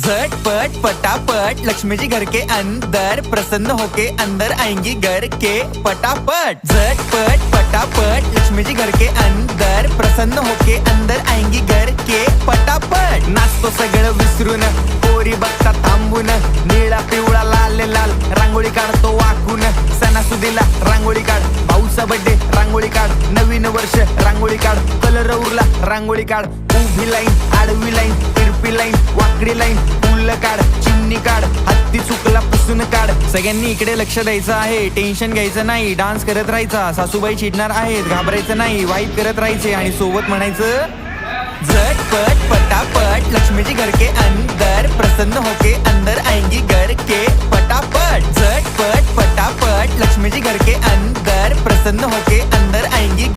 झटपट फटाफट लक्ष्मी जी घर के अंदर, प्रसन्न होके अंदर आएंगी घर के फटाफट। झटपट फटाफट लक्ष्मी जी घर के अंदर, प्रसन्न होके अंदर आएंगी घर के फटाफट। नाचतो सगळं विसरून, पोरी बघता थांबून, निळा पिवळा लाल लाल रांगोळी काढतो वाकून। सणासुदीला रांगोळी काढ, भाऊचा बर्थडे रांगोळी काढ, नवीन वर्ष रांगोळी काढ, कलर उरला रांगोळी काढ। उभी लाईन, आडवी लाईन, तिरपी लाईन, वाकडी लाईन, फुल काढ, चिमणी काढ, हत्ती चुकला पुसून काढ। सगळ्यांनी इकडे लक्ष द्यायचं आहे, टेन्शन घ्यायचं नाही, डान्स करत राहायचा। सासूबाई चिडणार आहेत, घाबरायचं नाही, वाईप करत राहायचे आणि सोबत म्हणायचं झटपट फटाफट लक्ष्मी जी घर के अंदर, प्रसन्न होके अंदर आएंगी घर के फटाफट। झटपट फटाफट लक्ष्मी जी घर के अंदर, प्रसन्न होके अंदर आएंगी